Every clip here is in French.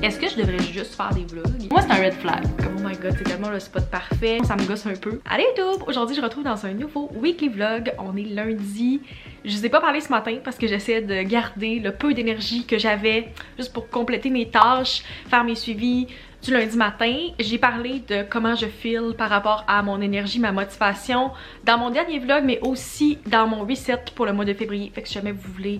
Est-ce que je devrais juste faire des vlogs? Moi, c'est un red flag. Comme oh my god, c'est tellement le spot parfait. Ça me gosse un peu. Allez YouTube! Aujourd'hui, je retrouve dans un nouveau weekly vlog. On est lundi. Je vous ai pas parlé ce matin parce que j'essaie de garder le peu d'énergie que j'avais juste pour compléter mes tâches, faire mes suivis du lundi matin. J'ai parlé de comment je feel par rapport à mon énergie, ma motivation dans mon dernier vlog, mais aussi dans mon reset pour le mois de février. Fait que si jamais vous voulez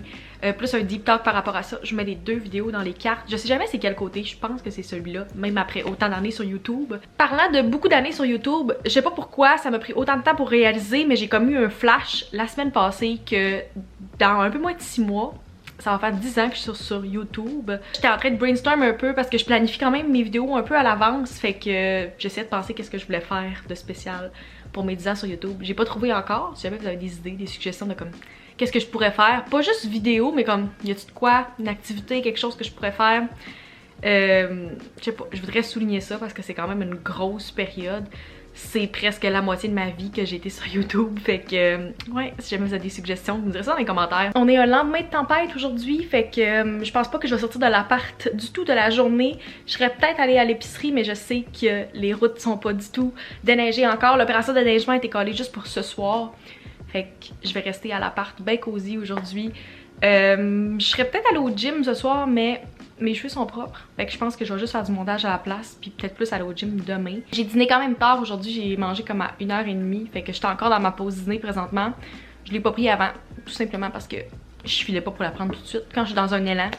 plus un deep talk par rapport à ça, je mets les deux vidéos dans les cartes. Je sais jamais c'est quel côté, je pense que c'est celui-là, même après autant d'années sur YouTube. Parlant de beaucoup d'années sur YouTube, je sais pas pourquoi ça m'a pris autant de temps pour réaliser, mais j'ai comme eu un flash la semaine passée que dans un peu moins de 6 mois, ça va faire 10 ans que je suis sur YouTube. J'étais en train de brainstorm un peu parce que je planifie quand même mes vidéos un peu à l'avance. Fait que j'essaie de penser qu'est-ce que je voulais faire de spécial pour mes 10 ans sur YouTube. J'ai pas trouvé encore. Si jamais vous avez des idées, des suggestions de comme qu'est-ce que je pourrais faire. Pas juste vidéo, mais comme y a-tu de quoi, une activité, quelque chose que je pourrais faire. Je sais pas, je voudrais souligner ça parce que c'est quand même une grosse période. C'est presque la moitié de ma vie que j'ai été sur YouTube, fait que ouais, si jamais vous avez des suggestions, vous me direz ça dans les commentaires. On est un lendemain de tempête aujourd'hui, fait que je pense pas que je vais sortir de l'appart du tout de la journée. Je serais peut-être allée à l'épicerie, mais je sais que les routes sont pas du tout déneigées encore. L'opération de déneigement a été collée juste pour ce soir, fait que je vais rester à l'appart bien cosy aujourd'hui. Je serais peut-être allée au gym ce soir, mais mes cheveux sont propres, fait que je pense que je vais juste faire du montage à la place, puis peut-être plus aller au gym demain. J'ai dîné quand même tard aujourd'hui, j'ai mangé comme à 1h30, fait que j'étais encore dans ma pause dîner présentement. Je l'ai pas pris avant, tout simplement parce que je filais pas pour la prendre tout de suite. Quand je suis dans un élan,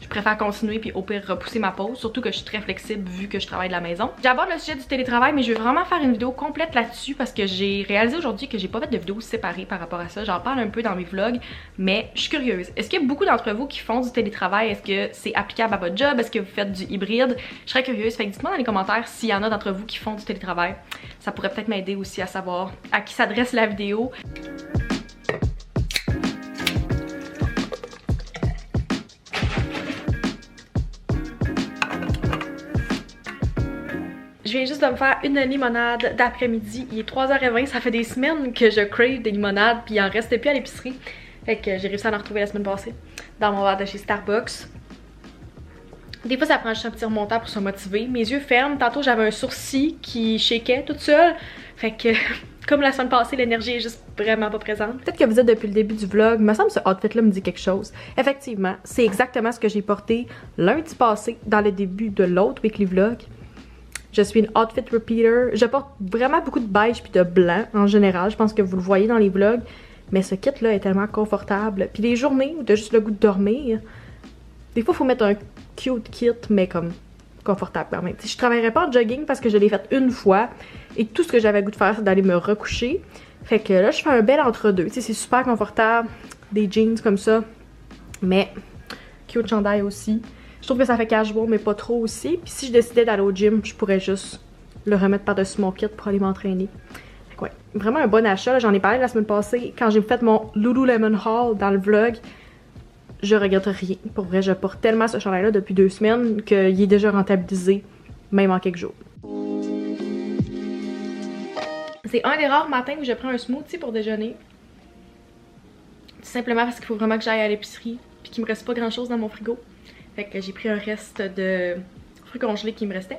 je préfère continuer puis au pire repousser ma pause, surtout que je suis très flexible vu que je travaille de la maison. J'aborde le sujet du télétravail, mais je vais vraiment faire une vidéo complète là-dessus parce que j'ai réalisé aujourd'hui que j'ai pas fait de vidéo séparée par rapport à ça. J'en parle un peu dans mes vlogs, mais je suis curieuse. Est-ce qu'il y a beaucoup d'entre vous qui font du télétravail? Est-ce que c'est applicable à votre job? Est-ce que vous faites du hybride? Je serais curieuse, fait que dites-moi dans les commentaires s'il y en a d'entre vous qui font du télétravail. Ça pourrait peut-être m'aider aussi à savoir à qui s'adresse la vidéo. Je viens juste de me faire une limonade d'après-midi. Il est 3h20, ça fait des semaines que je crave des limonades, puis il en restait plus à l'épicerie. Fait que j'ai réussi à en retrouver la semaine passée dans mon verre de chez Starbucks. Des fois, ça prend juste un petit remontant pour se motiver. Mes yeux ferment. Tantôt, j'avais un sourcil qui shakeait toute seule. Fait que, comme la semaine passée, l'énergie est juste vraiment pas présente. Peut-être que vous êtes depuis le début du vlog. Il me semble que ce outfit-là me dit quelque chose. Effectivement, c'est exactement ce que j'ai porté lundi passé dans le début de l'autre weekly vlog. Je suis une outfit repeater. Je porte vraiment beaucoup de beige puis de blanc en général. Je pense que vous le voyez dans les vlogs. Mais ce kit-là est tellement confortable. Puis les journées où t'as juste le goût de dormir, des fois, il faut mettre un cute kit, mais comme confortable quand même. Je travaillerais pas en jogging parce que je l'ai fait une fois. Et tout ce que j'avais le goût de faire, c'est d'aller me recoucher. Fait que là, je fais un bel entre-deux. C'est super confortable. Des jeans comme ça. Mais cute chandail aussi. Je trouve que ça fait casual, mais pas trop aussi. Puis si je décidais d'aller au gym, je pourrais juste le remettre par-dessus mon kit pour aller m'entraîner. Ouais, vraiment un bon achat. J'en ai parlé la semaine passée quand j'ai fait mon Lululemon haul dans le vlog. Je regrette rien. Pour vrai, je porte tellement ce chandail-là depuis 2 semaines qu'il est déjà rentabilisé, même en quelques jours. C'est un des rares matins où je prends un smoothie pour déjeuner. Tout simplement parce qu'il faut vraiment que j'aille à l'épicerie puis qu'il me reste pas grand-chose dans mon frigo. Fait que j'ai pris un reste de fruits congelés qui me restait.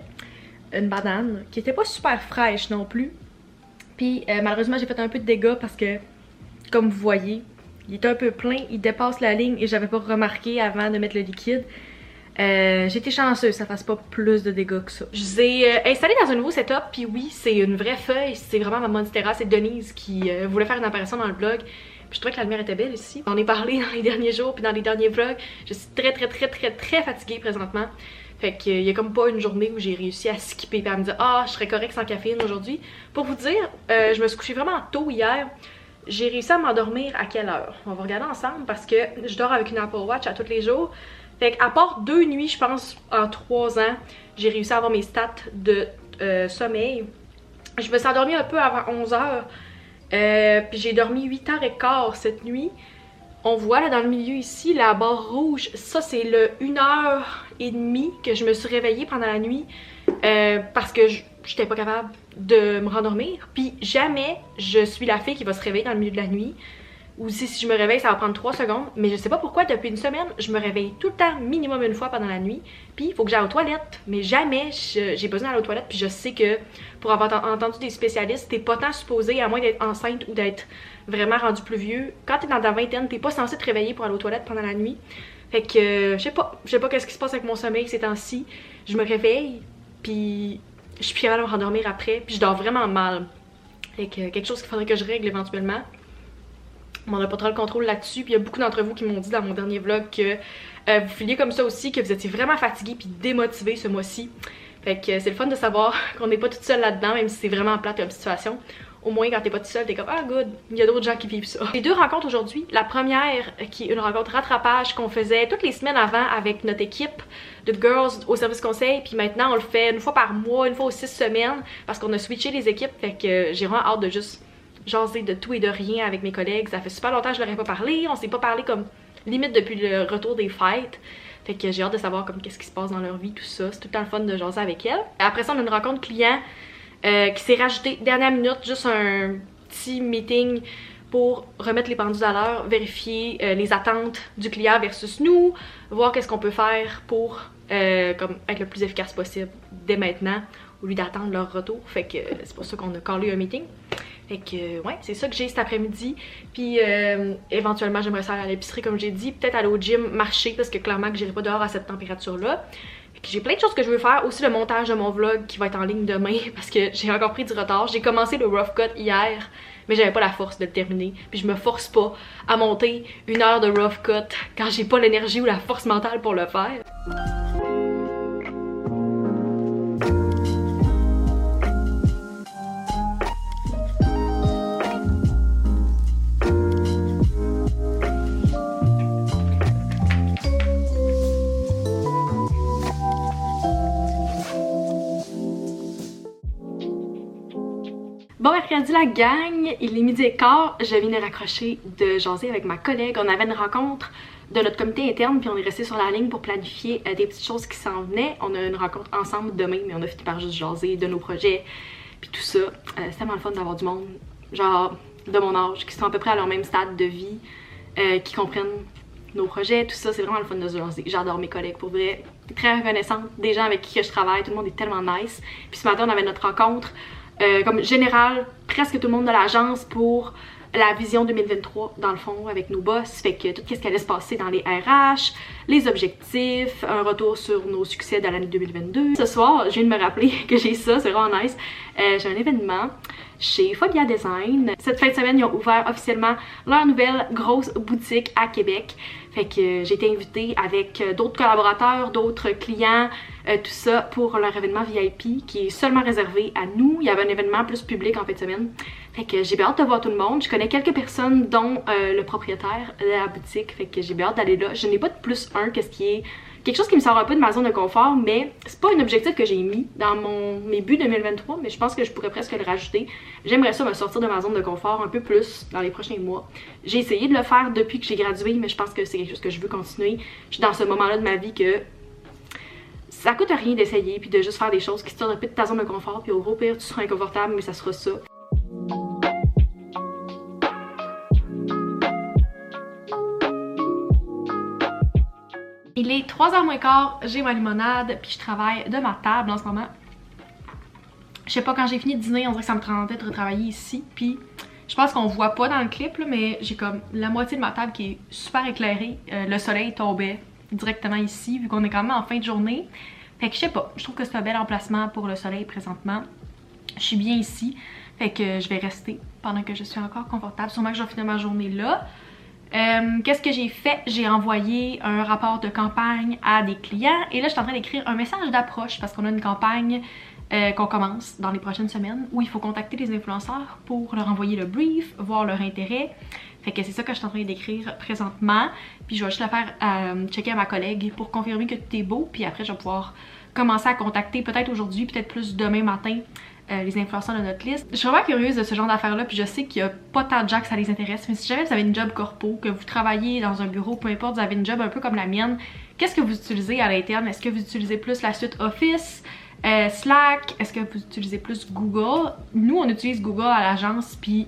Une banane qui était pas super fraîche non plus. Puis malheureusement j'ai fait un peu de dégâts parce que, comme vous voyez, il est un peu plein, il dépasse la ligne et j'avais pas remarqué avant de mettre le liquide. J'ai été chanceuse, ça fasse pas plus de dégâts que ça. Je vous ai installé dans un nouveau setup, puis oui, c'est une vraie feuille, c'est vraiment ma Monstera, c'est Denise qui voulait faire une apparition dans le vlog. Puis je trouvais que la lumière était belle ici. On est parlé dans les derniers jours puis dans les derniers vlogs. Je suis très fatiguée présentement. Fait qu'il y a comme pas une journée où j'ai réussi à skipper et à me dire ah, je serais correcte sans caféine aujourd'hui. Pour vous dire, je me suis couchée vraiment tôt hier. J'ai réussi à m'endormir à quelle heure? On va regarder ensemble parce que je dors avec une Apple Watch à tous les jours. Fait qu'à part 2 nuits, je pense, en 3 ans, j'ai réussi à avoir mes stats de sommeil. Je me suis endormie un peu avant 11h. Puis j'ai dormi 8h15 cette nuit. On voit là dans le milieu ici la barre rouge, ça c'est le 1h30 que je me suis réveillée pendant la nuit parce que j'étais pas capable de me rendormir. Puis jamais je suis la fille qui va se réveiller dans le milieu de la nuit. ou si je me réveille ça va prendre 3 secondes, mais je sais pas pourquoi depuis une semaine je me réveille tout le temps minimum une fois pendant la nuit, puis il faut que j'aille aux toilettes, mais jamais j'ai besoin d'aller aux toilettes, puis je sais que pour avoir entendu des spécialistes, t'es pas tant supposé, à moins d'être enceinte ou d'être vraiment rendu plus vieux, quand t'es dans ta vingtaine, t'es pas censé te réveiller pour aller aux toilettes pendant la nuit, fait que je sais pas qu'est-ce qui se passe avec mon sommeil ces temps-ci, je me réveille, puis je suis plus capable de me rendormir après, puis je dors vraiment mal, fait que quelque chose qu'il faudrait que je règle éventuellement. On n'a pas trop le contrôle là-dessus, puis il y a beaucoup d'entre vous qui m'ont dit dans mon dernier vlog que vous filiez comme ça aussi, que vous étiez vraiment fatigué puis démotivé ce mois-ci. Fait que c'est le fun de savoir qu'on n'est pas toute seule là-dedans, même si c'est vraiment plate comme situation. Au moins quand t'es pas toute seule, t'es comme ah good, il y a d'autres gens qui vivent ça. J'ai 2 rencontres aujourd'hui. La première qui est une rencontre rattrapage qu'on faisait toutes les semaines avant avec notre équipe de girls au service conseil, puis maintenant on le fait une fois par mois, une fois aux 6 semaines, parce qu'on a switché les équipes, fait que j'ai vraiment hâte de juste jaser de tout et de rien avec mes collègues. Ça fait super longtemps que je leur ai pas parlé, on s'est pas parlé comme limite depuis le retour des fêtes. Fait que j'ai hâte de savoir comme qu'est-ce qui se passe dans leur vie, tout ça. C'est tout le temps le fun de jaser avec elles. Après ça, on a une rencontre client qui s'est rajoutée dernière minute, juste un petit meeting pour remettre les pendules à l'heure, vérifier les attentes du client versus nous, voir qu'est-ce qu'on peut faire pour comme être le plus efficace possible dès maintenant, au lieu d'attendre leur retour. Fait que c'est pour ça qu'on a callé un meeting. Fait que ouais, c'est ça que j'ai cet après-midi. Puis éventuellement j'aimerais ça aller à l'épicerie comme j'ai dit, peut-être aller au gym, marcher parce que clairement que j'irai pas dehors à cette température-là. J'ai plein de choses que je veux faire, aussi le montage de mon vlog qui va être en ligne demain parce que j'ai encore pris du retard. J'ai commencé le rough cut hier, mais j'avais pas la force de le terminer. Puis je me force pas à monter 1 heure de rough cut quand j'ai pas l'énergie ou la force mentale pour le faire. Bon mercredi la gang, il est 12h15, je viens de raccrocher de jaser avec ma collègue, on avait une rencontre de notre comité interne puis on est resté sur la ligne pour planifier des petites choses qui s'en venaient. On a une rencontre ensemble demain mais on a fini par juste jaser de nos projets puis tout ça. C'est tellement le fun d'avoir du monde, genre de mon âge, qui sont à peu près à leur même stade de vie, qui comprennent nos projets, tout ça, c'est vraiment le fun de se jaser. J'adore mes collègues, pour vrai, très reconnaissante des gens avec qui je travaille, tout le monde est tellement nice. Puis ce matin on avait notre rencontre comme général, presque tout le monde de l'agence pour la vision 2023 dans le fond avec nos boss, fait que tout ce qui allait se passer dans les RH, les objectifs, un retour sur nos succès de l'année 2022. Ce soir, je viens de me rappeler que j'ai ça, c'est vraiment nice. J'ai un événement chez Phobia Design. Cette fin de semaine, ils ont ouvert officiellement leur nouvelle grosse boutique à Québec. Fait que j'ai été invitée avec d'autres collaborateurs, d'autres clients, tout ça pour leur événement VIP qui est seulement réservé à nous. Il y avait un événement plus public en fin de semaine. Fait que j'ai bien hâte de voir tout le monde. Je connais quelques personnes dont le propriétaire de la boutique. Fait que j'ai bien hâte d'aller là. Je n'ai pas de plus un, qu'est-ce qui est quelque chose qui me sort un peu de ma zone de confort, mais c'est pas un objectif que j'ai mis dans mes buts 2023, mais je pense que je pourrais presque le rajouter. J'aimerais ça me sortir de ma zone de confort un peu plus dans les prochains mois. J'ai essayé de le faire depuis que j'ai gradué, mais je pense que c'est quelque chose que je veux continuer. Je suis dans ce moment-là de ma vie que ça coûte rien d'essayer puis de juste faire des choses qui te sortent un peu de ta zone de confort, puis au gros pire tu seras inconfortable, mais ça sera ça. Il est 3h moins quart, j'ai ma limonade, puis je travaille de ma table en ce moment. Je sais pas, quand j'ai fini de dîner, on dirait que ça me tentait de retravailler ici, puis je pense qu'on voit pas dans le clip, là, mais j'ai comme la moitié de ma table qui est super éclairée. Le soleil tombait directement ici, vu qu'on est quand même en fin de journée. Fait que je sais pas, je trouve que c'est un bel emplacement pour le soleil présentement. Je suis bien ici, fait que je vais rester pendant que je suis encore confortable. Sûrement que je vais finir ma journée là. Qu'est-ce que j'ai fait? J'ai envoyé un rapport de campagne à des clients et là je suis en train d'écrire un message d'approche parce qu'on a une campagne qu'on commence dans les prochaines semaines où il faut contacter les influenceurs pour leur envoyer le brief, voir leur intérêt. Fait que c'est ça que je suis en train d'écrire présentement, puis je vais juste le faire checker à ma collègue pour confirmer que tout est beau, puis après je vais pouvoir commencer à contacter peut-être aujourd'hui, peut-être plus demain matin les influenceurs de notre liste. Je suis vraiment curieuse de ce genre d'affaires-là, puis je sais qu'il y a pas tant de gens que ça les intéresse, mais si jamais vous avez une job corpo, que vous travaillez dans un bureau, peu importe, vous avez une job un peu comme la mienne, qu'est-ce que vous utilisez à l'interne? Est-ce que vous utilisez plus la suite Office, Slack? Est-ce que vous utilisez plus Google? Nous, on utilise Google à l'agence, puis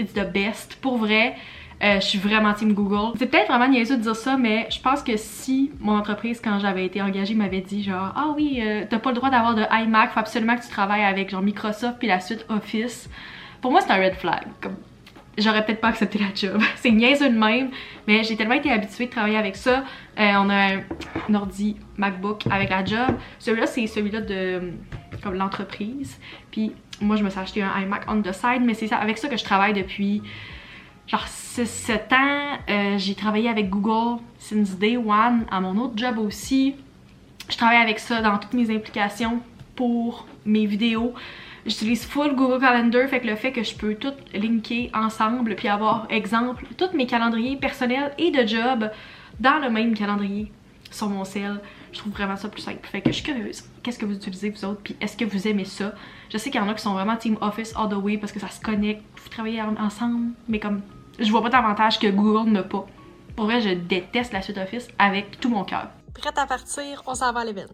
it's the best. Pour vrai, Je suis vraiment team Google. C'est peut-être vraiment niaiseux de dire ça, mais je pense que si mon entreprise, quand j'avais été engagée, m'avait dit genre ah oui, t'as pas le droit d'avoir de iMac, faut absolument que tu travailles avec genre Microsoft puis la suite Office. Pour moi, c'est un red flag. Comme j'aurais peut-être pas accepté la job. C'est niaiseux de même, mais j'ai tellement été habituée de travailler avec ça. On a un ordi MacBook avec la job. Celui-là, c'est celui-là de comme l'entreprise. Puis moi, je me suis acheté un iMac on the side, mais c'est ça, avec ça que je travaille depuis genre 6-7 ans. J'ai travaillé avec Google since day one à mon autre job aussi. Je travaille avec ça dans toutes mes implications pour mes vidéos. J'utilise full Google Calendar, fait que le fait que je peux tout linker ensemble puis avoir, exemple, tous mes calendriers personnels et de job dans le même calendrier sur mon cell, je trouve vraiment ça plus simple. Fait que je suis curieuse. Qu'est-ce que vous utilisez vous autres? Puis est-ce que vous aimez ça? Je sais qu'il y en a qui sont vraiment Team Office all the way parce que ça se connecte, vous travaillez ensemble, mais comme je vois pas d'avantage que Google n'a pas. Pour vrai, je déteste la suite Office avec tout mon cœur. Prête à partir, on s'en va à l'événement.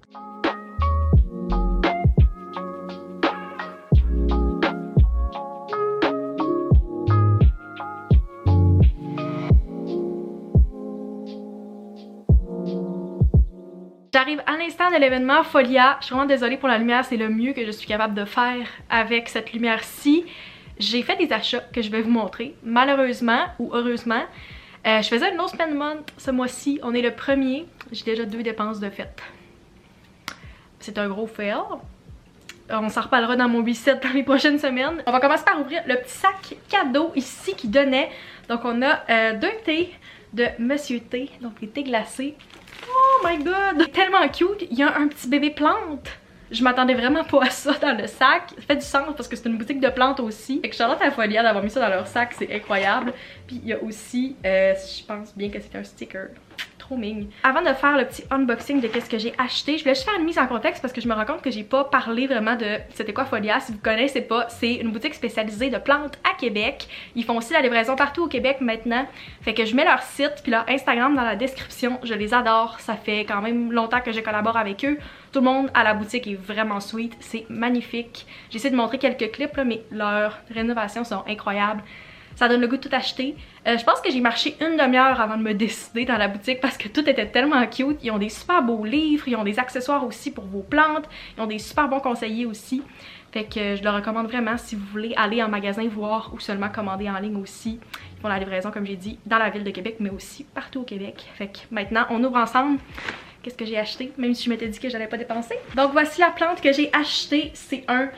J'arrive à l'instant de l'événement Folia. Je suis vraiment désolée pour la lumière, c'est le mieux que je suis capable de faire avec cette lumière-ci. J'ai fait des achats que je vais vous montrer. Malheureusement ou heureusement, je faisais un no spend month ce mois-ci. On est le 1er. J'ai déjà 2 dépenses de fête. C'est un gros fail. On s'en reparlera dans mon reset dans les prochaines semaines. On va commencer par ouvrir le petit sac cadeau ici qui donnait. Donc on a 2 thés de Monsieur T, donc les thés glacés. Oh my god! C'est tellement cute! Il y a un petit bébé plante! Je m'attendais vraiment pas à ça dans le sac. Ça fait du sens parce que c'est une boutique de plantes aussi. Fait que Charlotte à Folia d'avoir mis ça dans leur sac, c'est incroyable. Puis il y a aussi, je pense bien que c'est un sticker. Trop mignon. Avant de faire le petit unboxing de qu'est-ce que j'ai acheté, je voulais juste faire une mise en contexte parce que je me rends compte que j'ai pas parlé vraiment de c'était quoi Folia. Si vous connaissez pas, c'est une boutique spécialisée de plantes à Québec. Ils font aussi la livraison partout au Québec maintenant. Fait que je mets leur site puis leur Instagram dans la description. Je les adore. Ça fait quand même longtemps que je collabore avec eux. Tout le monde à la boutique est vraiment sweet. C'est magnifique. J'essaie de montrer quelques clips là, mais leurs rénovations sont incroyables. Ça donne le goût de tout acheter. Je pense que j'ai marché une demi-heure avant de me décider dans la boutique parce que tout était tellement cute. Ils ont des super beaux livres, ils ont des accessoires aussi pour vos plantes, ils ont des super bons conseillers aussi. Fait que je le recommande vraiment si vous voulez aller en magasin voir ou seulement commander en ligne aussi. Ils font la livraison comme j'ai dit dans la ville de Québec mais aussi partout au Québec. Fait que maintenant on ouvre ensemble. Qu'est-ce que j'ai acheté? Même si je m'étais dit que j'allais pas dépenser. Donc voici la plante que j'ai achetée. C'est un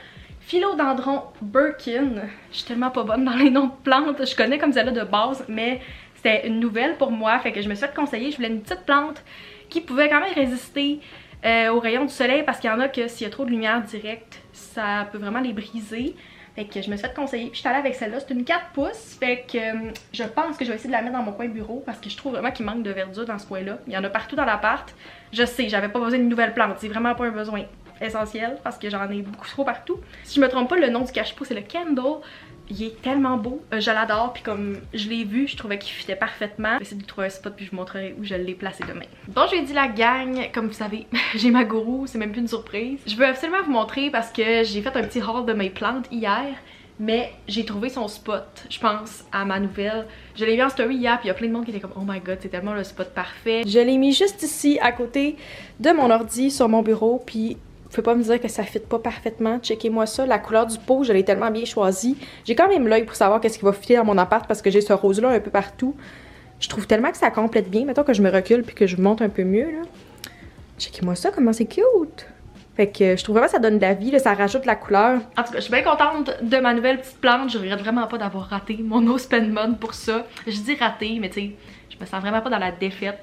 Philodendron Birkin. Je suis tellement pas bonne dans les noms de plantes. Je connais comme celle-là de base, mais c'était une nouvelle pour moi. Fait que je me suis fait conseiller. Je voulais une petite plante qui pouvait quand même résister aux rayons du soleil parce qu'il y en a que s'il y a trop de lumière directe, ça peut vraiment les briser. Fait que je me suis fait conseiller. Puis je suis allée avec celle-là. C'est une 4 pouces. Fait que je pense que je vais essayer de la mettre dans mon coin bureau parce que je trouve vraiment qu'il manque de verdure dans ce coin-là. Il y en a partout dans l'appart. Je sais, j'avais pas besoin d'une nouvelle plante. C'est vraiment pas un besoin essentiel parce que j'en ai beaucoup trop partout. Si je me trompe pas, le nom du cache-pot c'est le Candle. Il est tellement beau, je l'adore, puis comme je l'ai vu, je trouvais qu'il fitait parfaitement. Je vais essayer de trouver un spot puis je vous montrerai où je l'ai placé demain. Bon, je lui ai dit la gang, comme vous savez, j'ai ma gourou, c'est même plus une surprise. Je veux absolument vous montrer parce que j'ai fait un petit haul de mes plantes hier, mais j'ai trouvé son spot, je pense, à ma nouvelle. Je l'ai vu en story hier, puis il y a plein de monde qui était comme oh my god, c'est tellement le spot parfait. Je l'ai mis juste ici, à côté de mon ordi, sur mon bureau, puis vous pouvez pas me dire que ça fit pas parfaitement. Checkez-moi ça. La couleur du pot, je l'ai tellement bien choisie. J'ai quand même l'œil pour savoir qu'est-ce qui va fitter dans mon appart parce que j'ai ce rose-là un peu partout. Je trouve tellement que ça complète bien. Mettons que je me recule puis que je vous montre un peu mieux, là. Checkez-moi ça, comment c'est cute! Fait que je trouve vraiment que ça donne de la vie, là, ça rajoute la couleur. En tout cas, je suis bien contente de ma nouvelle petite plante. Je regrette vraiment pas d'avoir raté mon no spend month pour ça. Je dis raté, mais tu sais, je me sens vraiment pas dans la défaite.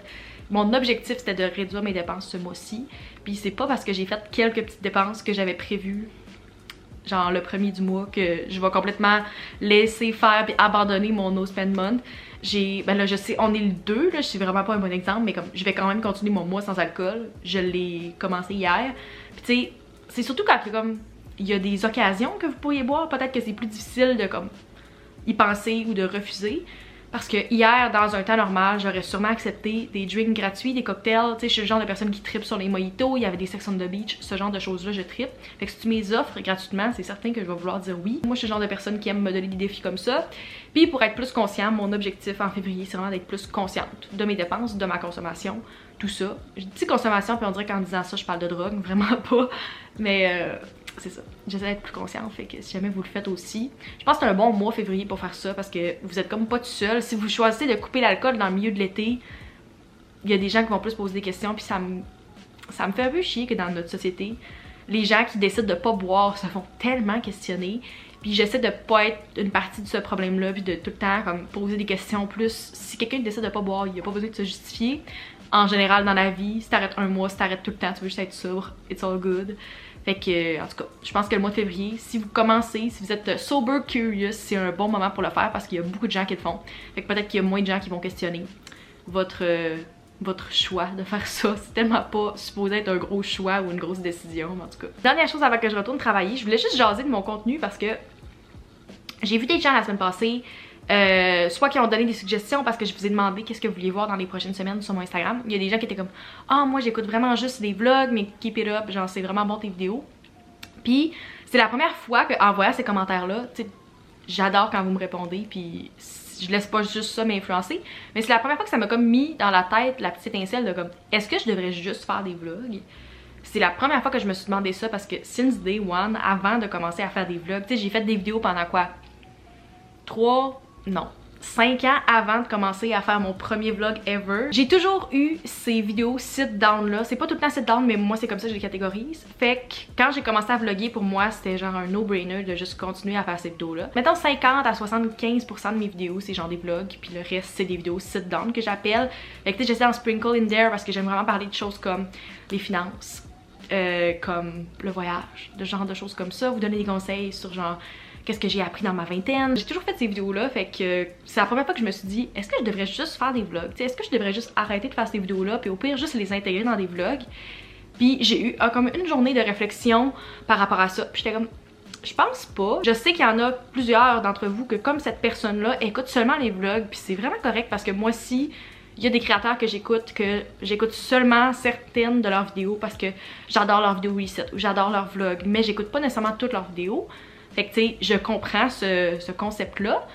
Mon objectif c'était de réduire mes dépenses ce mois-ci. Puis c'est pas parce que j'ai fait quelques petites dépenses que j'avais prévues, genre le premier du mois, que je vais complètement laisser faire puis abandonner mon no spend month. Ben là je sais, on est le 2, là, je suis vraiment pas un bon exemple, mais comme je vais quand même continuer mon mois sans alcool. Je l'ai commencé hier. Puis tu sais, c'est surtout quand comme il y a des occasions que vous pourriez boire, peut-être que c'est plus difficile de comme y penser ou de refuser. Parce que hier, dans un temps normal, j'aurais sûrement accepté des drinks gratuits, des cocktails. Tu sais, je suis le genre de personne qui tripe sur les mojitos, il y avait des sections de beach, ce genre de choses-là, je tripe. Fait que si tu m'es offres gratuitement, c'est certain que je vais vouloir dire oui. Moi, je suis le genre de personne qui aime me donner des défis comme ça. Puis pour être plus conscient, mon objectif en février, c'est vraiment d'être plus consciente de mes dépenses, de ma consommation, tout ça. Je dis consommation, puis on dirait qu'en disant ça, je parle de drogue, vraiment pas. Mais c'est ça, j'essaie d'être plus consciente, fait que si jamais vous le faites aussi, je pense que c'est un bon mois février pour faire ça parce que vous êtes comme pas tout seul. Si vous choisissez de couper l'alcool dans le milieu de l'été, il y a des gens qui vont plus poser des questions, puis ça me fait un peu chier que dans notre société, les gens qui décident de pas boire se font tellement questionner. Puis j'essaie de pas être une partie de ce problème-là, puis de tout le temps comme poser des questions plus. Si quelqu'un décide de pas boire, il n'y a pas besoin de se justifier. En général, dans la vie, si t'arrêtes un mois, si t'arrêtes tout le temps, tu veux juste être sobre, it's all good. Fait que, en tout cas, je pense que le mois de février, si vous commencez, si vous êtes sober curious, c'est un bon moment pour le faire parce qu'il y a beaucoup de gens qui le font. Fait que peut-être qu'il y a moins de gens qui vont questionner votre choix de faire ça. C'est tellement pas supposé être un gros choix ou une grosse décision, mais en tout cas. Dernière chose avant que je retourne travailler, je voulais juste jaser de mon contenu parce que j'ai vu des gens la semaine passée, soit qui ont donné des suggestions parce que je vous ai demandé qu'est-ce que vous vouliez voir dans les prochaines semaines sur mon Instagram. Il y a des gens qui étaient comme « Ah, moi j'écoute vraiment juste des vlogs, mais keep it up, genre c'est vraiment bon tes vidéos. » Puis c'est la première fois qu'en voyant ces commentaires-là, tu sais, j'adore quand vous me répondez, puis je laisse pas juste ça m'influencer, mais c'est la première fois que ça m'a comme mis dans la tête la petite étincelle de comme « Est-ce que je devrais juste faire des vlogs? » C'est la première fois que je me suis demandé ça parce que since day one, avant de commencer à faire des vlogs, tu sais, j'ai fait des vidéos pendant quoi? 5 ans avant de commencer à faire mon premier vlog ever. J'ai toujours eu ces vidéos sit-down là. C'est pas tout le temps sit-down, mais moi c'est comme ça que je les catégorise. Fait que quand j'ai commencé à vlogger, pour moi c'était genre un no-brainer de juste continuer à faire ces vidéos là. Mettons 50 à 75% de mes vidéos c'est genre des vlogs, puis le reste c'est des vidéos sit-down que j'appelle. Fait que tu sais, j'essaie d'en sprinkle in there parce que j'aime vraiment parler de choses comme les finances, comme le voyage, de genre de choses comme ça, vous donner des conseils sur genre qu'est-ce que j'ai appris dans ma vingtaine. J'ai toujours fait ces vidéos-là, fait que c'est la première fois que je me suis dit, est-ce que je devrais juste faire des vlogs? Est-ce que je devrais juste arrêter de faire ces vidéos-là, puis au pire, juste les intégrer dans des vlogs? Puis j'ai eu comme une journée de réflexion par rapport à ça. Puis j'étais comme, je pense pas. Je sais qu'il y en a plusieurs d'entre vous que comme cette personne-là écoute seulement les vlogs, puis c'est vraiment correct parce que moi aussi, il y a des créateurs que j'écoute seulement certaines de leurs vidéos parce que j'adore leurs vidéos reset ou j'adore leurs vlogs, mais j'écoute pas nécessairement toutes leurs vidéos. Fait que tu sais, je comprends ce concept-là,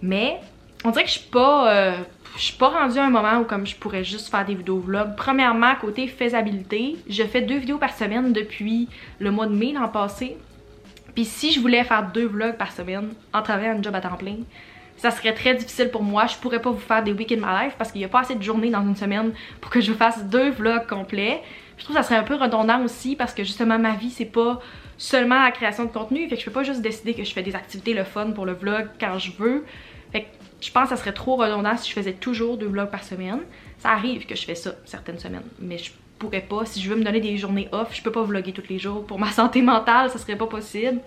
mais on dirait que je suis pas rendue à un moment où comme je pourrais juste faire des vidéos vlogs. Premièrement, côté faisabilité, je fais 2 vidéos par semaine depuis le mois de mai l'an passé. Puis si je voulais faire 2 vlogs par semaine en travaillant un job à temps plein, ça serait très difficile pour moi. Je pourrais pas vous faire des week in my life parce qu'il y a pas assez de journées dans une semaine pour que je vous fasse 2 vlogs complets. Je trouve que ça serait un peu redondant aussi parce que justement ma vie c'est pas seulement la création de contenu, fait que je peux pas juste décider que je fais des activités le fun pour le vlog quand je veux. Fait que je pense que ça serait trop redondant si je faisais toujours 2 vlogs par semaine. Ça arrive que je fais ça certaines semaines, mais je pourrais pas. Si je veux me donner des journées off, je peux pas vlogger tous les jours. Pour ma santé mentale, ça serait pas possible.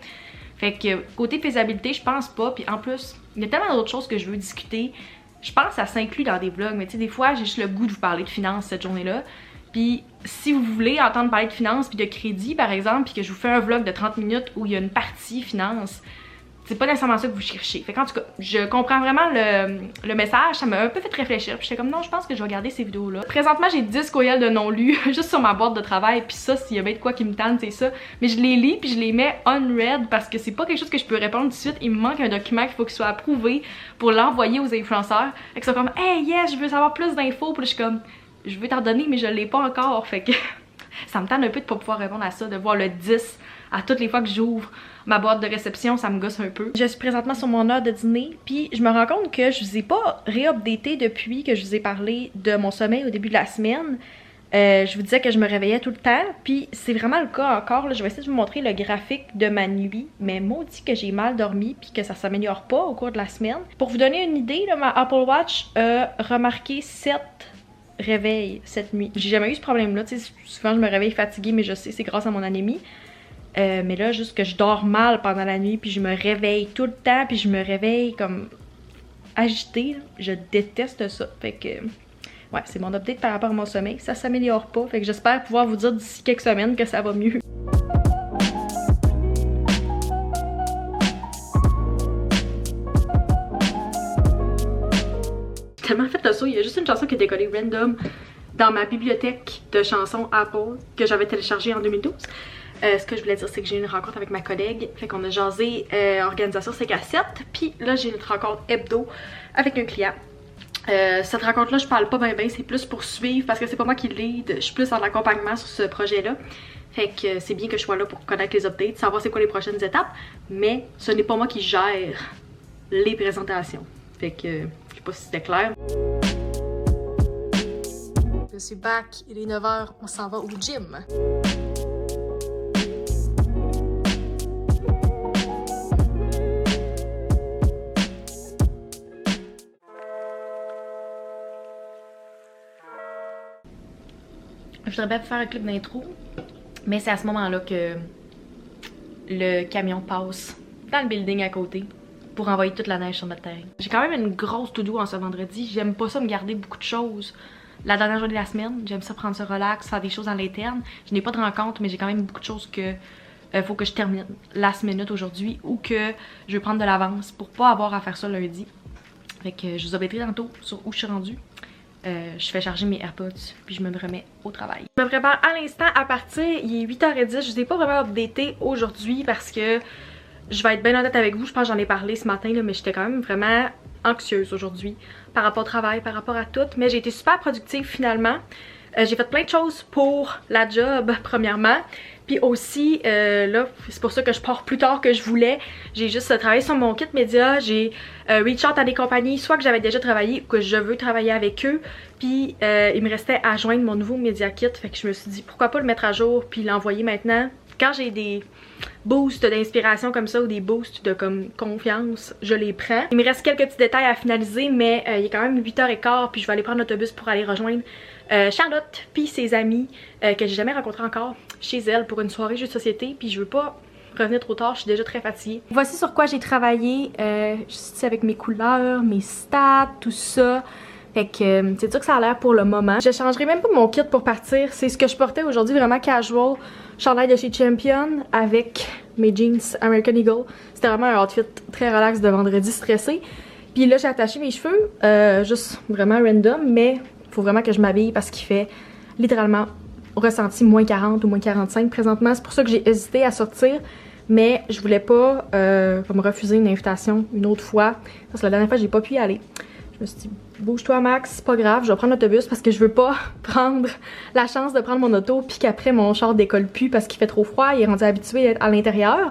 Fait que côté faisabilité, je pense pas. Puis en plus, il y a tellement d'autres choses que je veux discuter. Je pense que ça s'inclut dans des vlogs, mais tu sais, des fois, j'ai juste le goût de vous parler de finances cette journée-là. Puis si vous voulez entendre parler de finances puis de crédit par exemple, puis que je vous fais un vlog de 30 minutes où il y a une partie finance, c'est pas nécessairement ça que vous cherchez. Fait qu'en tout cas, je comprends vraiment le message, ça m'a un peu fait réfléchir. Puis j'étais comme non, je pense que je vais regarder ces vidéos-là. Présentement, j'ai 10 courriels de non lus juste sur ma boîte de travail, puis ça, s'il y a bien de quoi qui me tente, c'est ça. Mais je les lis puis je les mets unread parce que c'est pas quelque chose que je peux répondre tout de suite. Il me manque un document qu'il faut qu'il soit approuvé pour l'envoyer aux influenceurs. Fait que c'est comme hey yes, je veux savoir plus d'infos. Puis je suis comme je veux t'en donner mais je l'ai pas encore, fait que ça me tente un peu de pas pouvoir répondre à ça, de voir le 10 à toutes les fois que j'ouvre ma boîte de réception, ça me gosse un peu. Je suis présentement sur mon heure de dîner, puis je me rends compte que je vous ai pas réupdaté depuis que je vous ai parlé de mon sommeil au début de la semaine. Je vous disais que je me réveillais tout le temps, puis c'est vraiment le cas encore, là. Je vais essayer de vous montrer le graphique de ma nuit, mais maudit que j'ai mal dormi puis que ça s'améliore pas au cours de la semaine. Pour vous donner une idée, là, ma Apple Watch a remarqué 7 réveil cette nuit. J'ai jamais eu ce problème-là, tu sais, souvent je me réveille fatiguée, mais je sais c'est grâce à mon anémie. Mais là, juste que je dors mal pendant la nuit, puis je me réveille tout le temps, puis je me réveille comme agitée, là. Je déteste ça. Fait que, ouais, c'est mon update par rapport à mon sommeil. Ça s'améliore pas, fait que j'espère pouvoir vous dire d'ici quelques semaines que ça va mieux. extra ça, il y a juste une chanson qui est décollée random dans ma bibliothèque de chansons Apple que j'avais téléchargée en 2012. Ce que je voulais dire, c'est que j'ai eu une rencontre avec ma collègue, fait qu'on a jasé organisation 5 à 7, puis là j'ai une rencontre hebdo avec un client. Cette rencontre-là, je parle pas bien, c'est plus pour suivre parce que c'est pas moi qui lead, je suis plus en accompagnement sur ce projet-là. Fait que c'est bien que je sois là pour connaître les updates, savoir c'est quoi les prochaines étapes, mais ce n'est pas moi qui gère les présentations. Fait que je sais pas si c'était clair. Je suis back, il est 9h, on s'en va au gym. Je voudrais bien faire un clip d'intro, mais c'est à ce moment-là que le camion passe dans le building à côté pour envoyer toute la neige sur notre terrain. J'ai quand même une grosse to-do en ce vendredi. J'aime pas ça me garder beaucoup de choses la dernière journée de la semaine. J'aime ça prendre ça relax, faire des choses à l'interne. Je n'ai pas de rencontre, mais j'ai quand même beaucoup de choses que faut que je termine last minute aujourd'hui ou que je vais prendre de l'avance pour pas avoir à faire ça lundi. Fait que je vous updaterai tantôt sur où je suis rendue. Je fais charger mes AirPods puis je me remets au travail. Je me prépare à l'instant à partir, il est 8h10, je vous ai pas vraiment updaté aujourd'hui parce que je vais être bien honnête avec vous, je pense que j'en ai parlé ce matin là, mais j'étais quand même vraiment anxieuse aujourd'hui par rapport au travail, par rapport à tout, mais j'ai été super productive finalement. J'ai fait plein de choses pour la job premièrement, puis aussi là c'est pour ça que je pars plus tard que je voulais. J'ai juste travaillé sur mon kit média, j'ai reach out à des compagnies soit que j'avais déjà travaillé ou que je veux travailler avec eux, puis il me restait à joindre mon nouveau média kit, fait que je me suis dit pourquoi pas le mettre à jour puis l'envoyer maintenant. Quand j'ai des boosts d'inspiration comme ça ou des boosts de comme confiance, je les prends. Il me reste quelques petits détails à finaliser, mais il est quand même 8h15 puis je vais aller prendre l'autobus pour aller rejoindre Charlotte puis ses amis que j'ai jamais rencontré encore chez elle pour une soirée jeu de société, puis je veux pas revenir trop tard, je suis déjà très fatiguée. Voici sur quoi j'ai travaillé, juste avec mes couleurs, mes stats, tout ça. Fait que c'est sûr que ça a l'air pour le moment. Je changerai même pas mon kit pour partir, c'est ce que je portais aujourd'hui, vraiment casual. Chandail de chez Champion avec mes jeans American Eagle. C'était vraiment un outfit très relax de vendredi stressé. Puis là j'ai attaché mes cheveux, juste vraiment random, mais faut vraiment que je m'habille parce qu'il fait littéralement ressenti moins 40 ou moins 45 présentement. C'est pour ça que j'ai hésité à sortir, mais je voulais pas me refuser une invitation une autre fois parce que la dernière fois j'ai pas pu y aller. Je me suis dit bouge-toi Max, c'est pas grave, je vais prendre l'autobus parce que je veux pas prendre la chance de prendre mon auto puis qu'après mon char décolle plus parce qu'il fait trop froid, il est rendu habitué d'être à l'intérieur.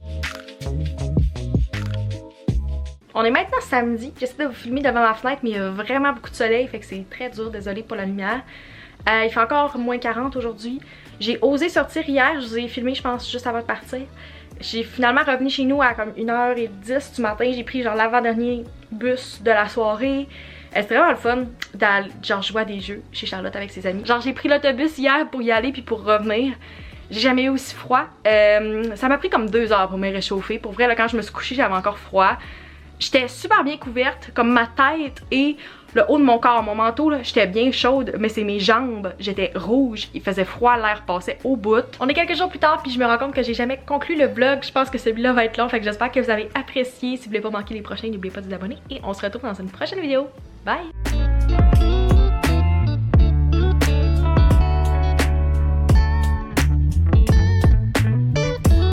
On est maintenant samedi, j'essaie de vous filmer devant ma fenêtre mais il y a vraiment beaucoup de soleil, fait que c'est très dur, désolée pour la lumière. Il fait encore moins 40 aujourd'hui. J'ai osé sortir hier, je vous ai filmé je pense juste avant de partir. J'ai finalement revenu chez nous à comme 1h10 du matin, j'ai pris genre l'avant-dernier bus de la soirée. C'était vraiment le fun d'aller, genre je vois des jeux chez Charlotte avec ses amis. Genre j'ai pris l'autobus hier pour y aller puis pour revenir. J'ai jamais eu aussi froid. Ça m'a pris comme 2 heures pour me réchauffer. Pour vrai là, quand je me suis couchée j'avais encore froid. J'étais super bien couverte, comme ma tête et le haut de mon corps, mon manteau là, j'étais bien chaude, mais c'est mes jambes, j'étais rouge, il faisait froid, l'air passait au bout. On est quelques jours plus tard puis je me rends compte que j'ai jamais conclu le vlog, je pense que celui-là va être long, fait que j'espère que vous avez apprécié. Si vous voulez pas manquer les prochains, n'oubliez pas de vous abonner et on se retrouve dans une prochaine vidéo. Bye!